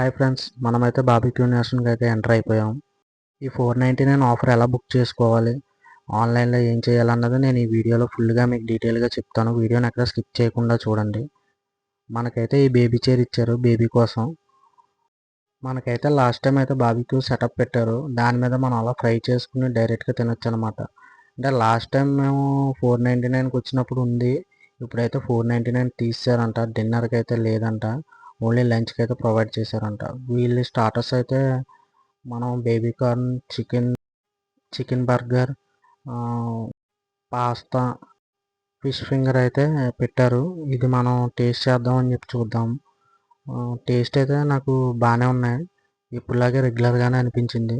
Hi friends, మనమైతే barbecue నేషన్కి అయితే enter అయిపోయాం. ఈ 499 ఆఫర్ ఎలా బుక్ చేసుకోవాలి, ఆన్లైన్లో ఏం చేయాలన్నది నేను ఈ వీడియోలో ఫుల్గా మీకు డీటెయిల్గా చెప్తాను. వీడియోని ఎక్కడ స్కిప్ చేయకుండా చూడండి. మనకైతే ఈ బేబీ చైర్ ఇచ్చారు బేబీ కోసం. మనకైతే లాస్ట్ టైం అయితే బార్బిక్యూ సెటప్ పెట్టారు. దాని మీద మనం అలా ఫ్రై చేసుకుని డైరెక్ట్గా తినొచ్చు అనమాట. అంటే లాస్ట్ టైం మేము 499కి వచ్చినప్పుడు ఉంది. ఇప్పుడైతే 499 తీసారంట. డిన్నర్కి అయితే లేదంట, ఓన్లీ లంచ్కి అయితే ప్రొవైడ్ చేశారంట. వీళ్ళు స్టార్టర్స్ అయితే మనం baby corn, chicken burger, pasta, fish finger అయితే పెట్టారు. ఇది మనం టేస్ట్ చేద్దాం అని చెప్పి చూద్దాం. టేస్ట్ అయితే నాకు బాగానే ఉన్నాయి. ఇప్పుడులాగే రెగ్యులర్గానే అనిపించింది.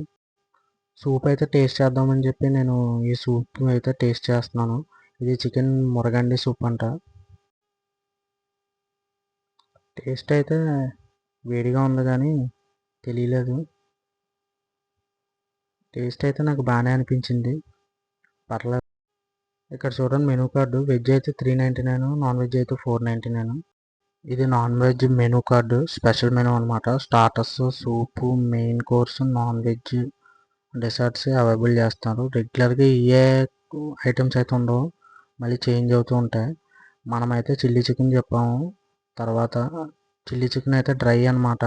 సూప్ అయితే టేస్ట్ చేద్దామని చెప్పి నేను ఈ సూప్ అయితే టేస్ట్ చేస్తున్నాను. ఇది చికెన్ మురగండి సూప్ అంట. టేస్ట్ అయితే వేడిగా ఉంది కానీ తెలియలేదు. టేస్ట్ అయితే నాకు బాగానే అనిపించింది, పర్లేదు. ఇక్కడ చూడండి మెనూ కార్డు. వెజ్ అయితే 399, నాన్ వెజ్ అయితే 499. ఇది non veg menu card, special menu అనమాట. Starters, soup, main course, non veg, desserts available చేస్తారు. రెగ్యులర్గా ఇవే ఐటమ్స్ అయితే ఉండవు, మళ్ళీ చేంజ్ అవుతూ ఉంటాయి. మనమైతే చిల్లీ చికెన్ చెప్పాము. తర్వాత చిల్లీ చికెన్ అయితే డ్రై అనమాట.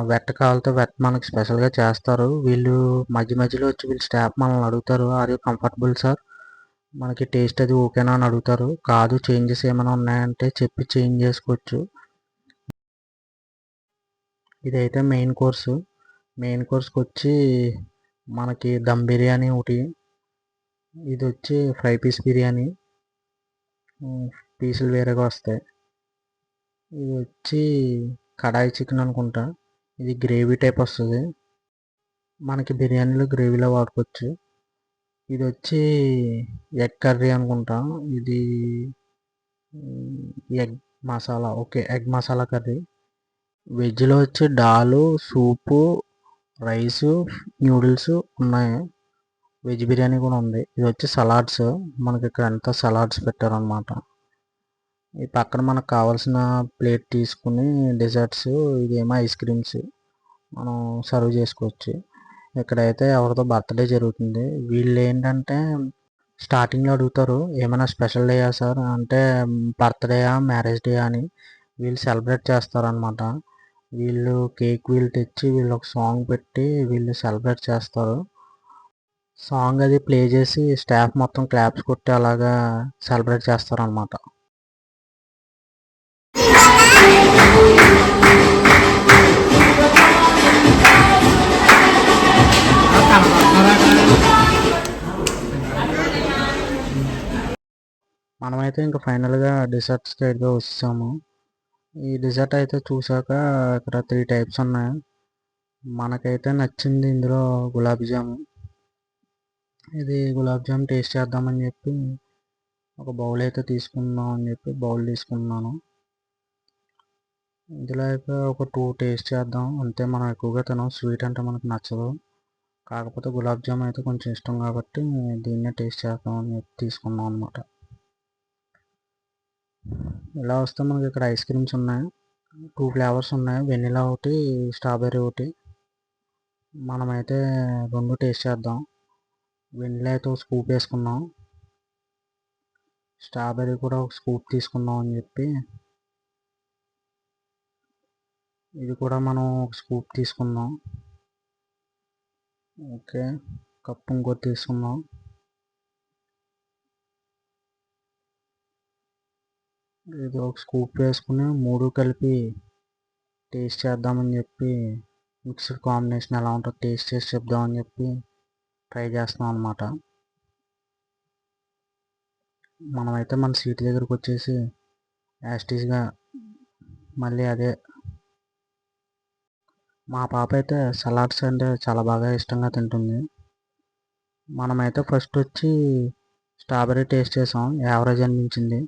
వెట్ కావాలితే వెట్ మనకి స్పెషల్గా చేస్తారు. వీళ్ళు మధ్య మధ్యలో వచ్చి వీళ్ళు స్టాఫ్ మనల్ని అడుగుతారు, ఆర్ యూ కంఫర్టబుల్ సార్, మనకి టేస్ట్ అది ఓకేనా అని అడుగుతారు. కాదు, చేంజెస్ ఏమైనా ఉన్నాయంటే చెప్పి చేంజ్ చేసుకోవచ్చు. ఇదైతే మెయిన్ కోర్సు. మెయిన్ కోర్స్కి వచ్చి మనకి దమ్ బిర్యానీ ఒకటి, ఇది వచ్చి ఫ్రై పీస్ బిర్యానీ, పీసులు వేరేగా వస్తాయి. ఇది వచ్చి కడాయి చికెన్ అనుకుంటా. ఇది గ్రేవీ టైప్ వస్తుంది, మనకి బిర్యానీలో గ్రేవీలో వాడుకోవచ్చు. ఇది వచ్చి ఎగ్ కర్రీ అనుకుంటా. ఇది egg masala, okay, egg masala curry. వెజ్లో వచ్చి దాలు, సూపు, రైసు, న్యూడిల్స్ ఉన్నాయి. వెజ్ బిర్యానీ కూడా ఉంది. ఇది వచ్చి సలాడ్స్. మనకి ఇక్కడ అంతా సలాడ్స్ పెట్టారనమాట. ఈ పక్కన మనకు కావాల్సిన ప్లేట్ తీసుకుని డెజర్ట్స్, ఇదేమో ఐస్ క్రీమ్స్ మనం సర్వ్ చేసుకోవచ్చు. ఇక్కడైతే ఎవరితో బర్త్డే జరుగుతుంది. వీళ్ళు ఏంటంటే స్టార్టింగ్లో అడుగుతారు, ఏమైనా స్పెషల్ డేయా సార్ అంటే, బర్త్డేయా, మ్యారేజ్ డే అని వీళ్ళు సెలబ్రేట్ చేస్తారనమాట. వీళ్ళు కేక్ వీళ్ళు తెచ్చి వీళ్ళు ఒక సాంగ్ పెట్టి వీళ్ళు సెలబ్రేట్ చేస్తారు. సాంగ్ అది ప్లే చేసి స్టాఫ్ మొత్తం క్లాప్స్ కొట్టి అలాగా సెలబ్రేట్ చేస్తారనమాట. మనమైతే ఇంకా ఫైనల్గా డిజర్ట్ స్టైల్గా వచ్చాము. ఈ డిజర్ట్ అయితే చూసాక ఇక్కడ 3 టైప్స్ ఉన్నాయి. మనకైతే నచ్చింది ఇందులో గులాబ్ జాము. ఇది గులాబ్ జామ్ టేస్ట్ చేద్దామని చెప్పి ఒక బౌల్ అయితే తీసుకుందాం అని చెప్పి బౌల్ తీసుకున్నాను. ఇందులో అయితే ఒక 2 టేస్ట్ చేద్దాం అంతే. మనం ఎక్కువగా తినాం, స్వీట్ అంటే మనకు నచ్చదు. కాకపోతే గులాబ్ జామ్ అయితే కొంచెం ఇష్టం కాబట్టి దీన్నే టేస్ట్ చేద్దామని చెప్పి తీసుకున్నాం అనమాట. ఇలా వస్తే మనకి ఇక్కడ ఐస్ క్రీమ్స్ ఉన్నాయి. 2 ఫ్లేవర్స్ ఉన్నాయి, వెనిలా ఒకటి, స్ట్రాబెర్రీ ఒకటి. మనమైతే 2 టేస్ట్ చేద్దాం. వెనిలా అయితే ఒక స్కూప్ వేసుకున్నాం, స్ట్రాబెర్రీ కూడా ఒక స్కూప్ తీసుకుందాం అని చెప్పి ఇది కూడా మనం ఒక స్కూప్ తీసుకుందాం. ఓకే, కప్పు ఇంకోటి తీసుకుందాం. ఇది ఒక స్కూప్ వేసుకుని 3 కలిపి టేస్ట్ చేద్దామని చెప్పి మిక్స్డ్ కాంబినేషన్ ఎలా ఉంటుందో టేస్ట్ చేసి చెప్దామని చెప్పి ట్రై చేస్తున్నాం అనమాట. మనమైతే మన సీట్ దగ్గరకు వచ్చేసి యాస్టీస్గా మళ్ళీ అదే. మా పాప అయితే సలాడ్స్ అంటే చాలా బాగా ఇష్టంగా తింటుంది. మనమైతే ఫస్ట్ వచ్చి స్ట్రాబెర్రీ టేస్ట్ చేసాం, యావరేజ్ అనిపించింది.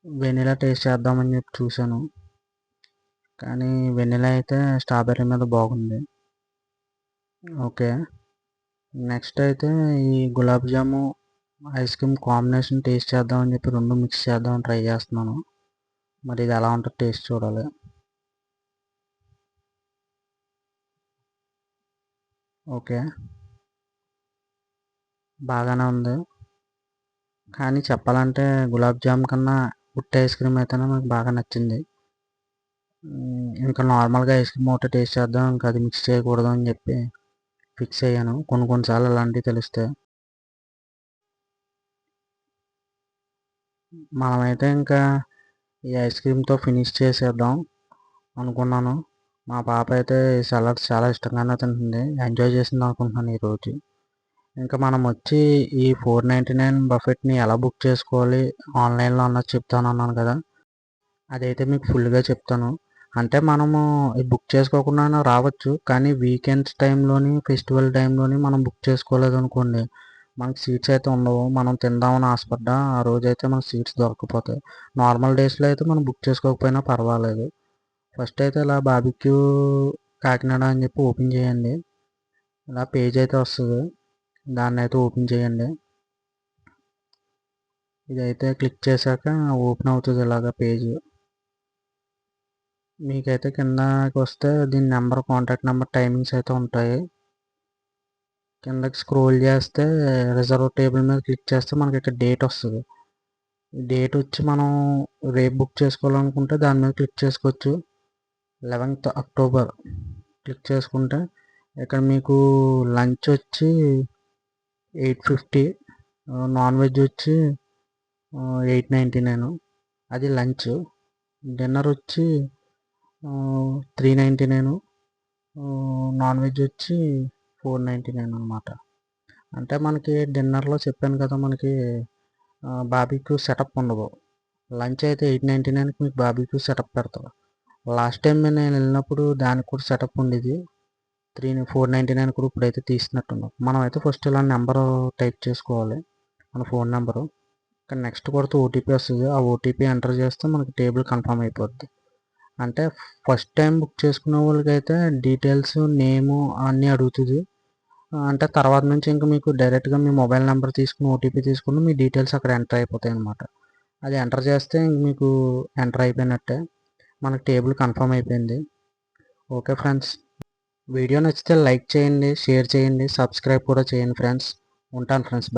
వెనీలా టేస్ట్ చేద్దామని చెప్పి చూశాను, కానీ వెనీలా అయితే స్ట్రాబెర్రీ మీద బాగుంది. ఓకే, నెక్స్ట్ అయితే ఈ గులాబ్ జాము ఐస్ క్రీమ్ కాంబినేషన్ టేస్ట్ చేద్దామని చెప్పి 2 మిక్స్ చేద్దామని ట్రై చేస్తున్నాను. మరి ఇది ఎలా ఉంటుందో టేస్ట్ చూడాలి. ఓకే. బాగానే ఉంది. కానీ చెప్పాలంటే గులాబ్ జామ్ కన్నా ఉట్టి ఐస్ క్రీమ్ అయితేనే నాకు బాగా నచ్చింది. ఇంకా నార్మల్‌గా ఐస్ క్రీమ్ ఒకటే టేస్ట్ చేద్దాం. ఇంకా అది మిక్స్ చేయకూడదు అని చెప్పి ఫిక్స్ అయ్యాను. కొన్ని కొన్ని సార్లు అలాంటివి తెలుస్తాయి. మనమైతే ఇంకా ఈ ఐస్ క్రీమ్‌తో ఫినిష్ చేసేద్దాం అనుకున్నాను. మా పాప అయితే సలాడ్స్ చాలా ఇష్టంగానే తింటుంది. ఎంజాయ్ చేసింది అనుకుంటున్నాను ఈరోజు. ఇంకా మనం వచ్చి ఈ 499 బఫెట్‌ని ఎలా బుక్ చేసుకోవాలి ఆన్‌లైన్‌లో అన్నది చెప్తానన్నాను కదా! అదైతే మీకు ఫుల్‌గా చెప్తాను. అంటే మనము బుక్ చేసుకోకుండానే రావచ్చు. కానీ వీకెండ్స్ టైంలోని, ఫెస్టివల్ టైంలోని మనం బుక్ చేసుకోలేదనుకోండి, మనకి సీట్స్ అయితే ఉండవు. మనం తిందామని ఆశపడ్డా ఆ రోజైతే మనకు సీట్స్ దొరక్కపోతాయి. నార్మల్ డేస్‌లో అయితే మనం బుక్ చేసుకోకపోయినా పర్వాలేదు. ఫస్ట్ అయితే ఇలా బార్బిక్యూ కాకినాడ అని చెప్పి ఓపెన్ చేయండి. ఇలా పేజ్ అయితే వస్తది. దాన్నైతే ఓపెన్ చేయండి. ఇదైతే క్లిక్ చేశాక ఓపెన్ అవుతది ఇలాగ పేజ్. మీకైతే కిందకి వస్తే దీని నెంబర్, కాంటాక్ట్ నెంబర్, టైమింగ్స్ అయితే ఉంటాయి. కిందకి స్క్రోల్ చేస్తే రిజర్వ్ టేబుల్ మీద క్లిక్ చేస్తే మనకి ఇక్కడ డేట్ వస్తుంది. డేట్ వచ్చి మనం రేపు బుక్ చేసుకోవాలనుకుంటే దాని మీద క్లిక్ చేసుకోవచ్చు. 11th అక్టోబర్ క్లిక్ చేసుకుంటే ఇక్కడ మీకు లంచ్ వచ్చి 850, నాన్ వెజ్ వచ్చి 899, అది లంచ్. డిన్నర్ వచ్చి 399, నాన్ వెజ్ వచ్చి 499 అనమాట. అంటే మనకి డిన్నర్లో చెప్పాను కదా, మనకి బార్బిక్యూ సెటప్ ఉండదు. లంచ్ అయితే 899కి మీకు బార్బిక్యూ సెటప్ పెడతారు. లాస్ట్ టైం నేను వెళ్ళినప్పుడు దానికి కూడా సెటప్ ఉండేది. 499 కూడా ఇప్పుడైతే తీసినట్టున్నాం. మనం అయితే ఫస్ట్ ఇలా నెంబరు టైప్ చేసుకోవాలి, మన ఫోన్ నెంబరు. ఇక్కడ నెక్స్ట్ కొడితే ఓటీపీ వస్తుంది. ఆ ఓటీపీ ఎంటర్ చేస్తే మనకి టేబుల్ కన్ఫర్మ్ అయిపోద్ది. అంటే ఫస్ట్ టైం బుక్ చేసుకునే వాళ్ళకైతే డీటెయిల్స్, నేము అన్నీ అడుగుతుంది. అంటే తర్వాత నుంచి ఇంకా మీకు డైరెక్ట్గా మీ మొబైల్ నెంబర్ తీసుకుని ఓటీపీ తీసుకుని మీ డీటెయిల్స్ అక్కడ ఎంటర్ అయిపోతాయి అన్నమాట. అది ఎంటర్ చేస్తే ఇంక మీకు ఎంటర్ అయిపోయినట్టే. మనకు టేబుల్ కన్ఫర్మ్ అయిపోయింది. ఓకే ఫ్రెండ్స్, వీడియో నచ్చితే లైక్ చేయండి, షేర్ చేయండి, సబ్స్క్రైబ్ కూడా చేయండి ఫ్రెండ్స్. ఉంటాను ఫ్రెండ్స్.